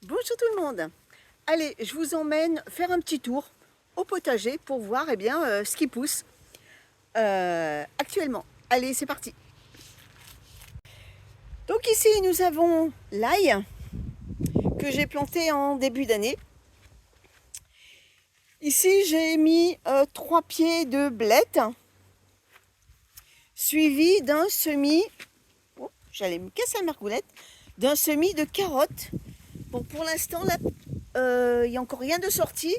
Bonjour tout le monde. Allez, je vous emmène faire un petit tour au potager pour voir ce qui pousse actuellement. Allez, c'est parti. Donc ici, nous avons l'ail que j'ai planté en début d'année. Ici, j'ai mis 3 pieds de blettes suivi d'un semis, oh, j'allais me casser la margoulette, d'un semis de carottes. Bon, pour l'instant, là, il n'y a encore rien de sorti,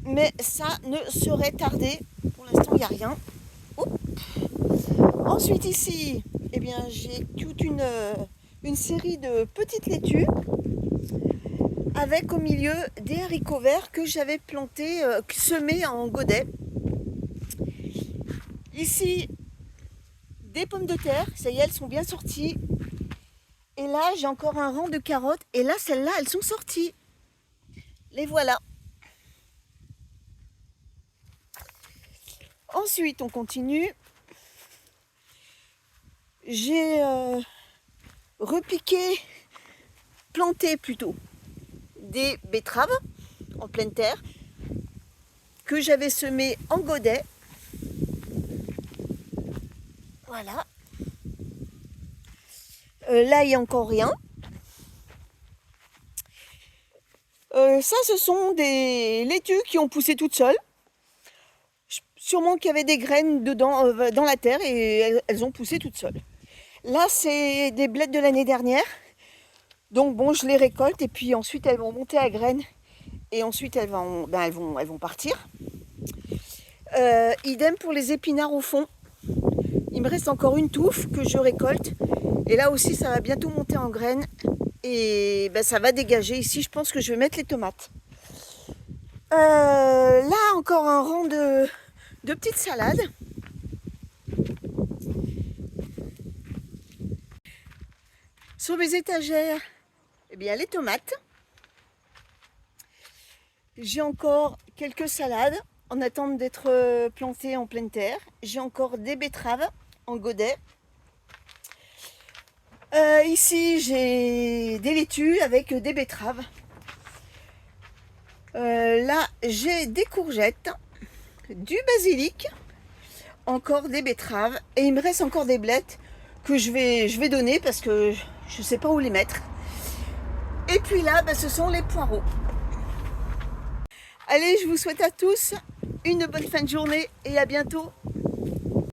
mais ça ne saurait tarder. Pour l'instant, il n'y a rien. Oups. Ensuite, ici, eh bien, j'ai toute une série de petites laitues avec au milieu des haricots verts que j'avais plantés, semés en godet. Ici, des pommes de terre, ça y est, elles sont bien sorties. Et là, j'ai encore un rang de carottes. Et là, celles-là, elles sont sorties. Les voilà. Ensuite, on continue. J'ai planté plutôt, des betteraves en pleine terre que j'avais semées en godet. Voilà. Là, il n'y a encore rien. Ça, ce sont des laitues qui ont poussé toutes seules. Sûrement qu'il y avait des graines dedans, dans la terre, et elles ont poussé toutes seules. Là, c'est des blettes de l'année dernière. Donc bon, je les récolte et puis ensuite elles vont monter à graines. Et ensuite elles vont partir. Idem pour les épinards au fond. Il me reste encore une touffe que je récolte. Et là aussi, ça va bientôt monter en graines. Et ça va dégager. Ici, je pense que je vais mettre les tomates. Là, encore un rang de petites salades. Sur mes étagères, eh bien, les tomates. J'ai encore quelques salades en attente d'être plantées en pleine terre. J'ai encore des betteraves en godet. Ici, j'ai des laitues avec des betteraves. Là, j'ai des courgettes, du basilic, encore des betteraves. Et il me reste encore des blettes que je vais donner parce que je ne sais pas où les mettre. Et puis là, ce sont les poireaux. Allez, je vous souhaite à tous une bonne fin de journée et à bientôt.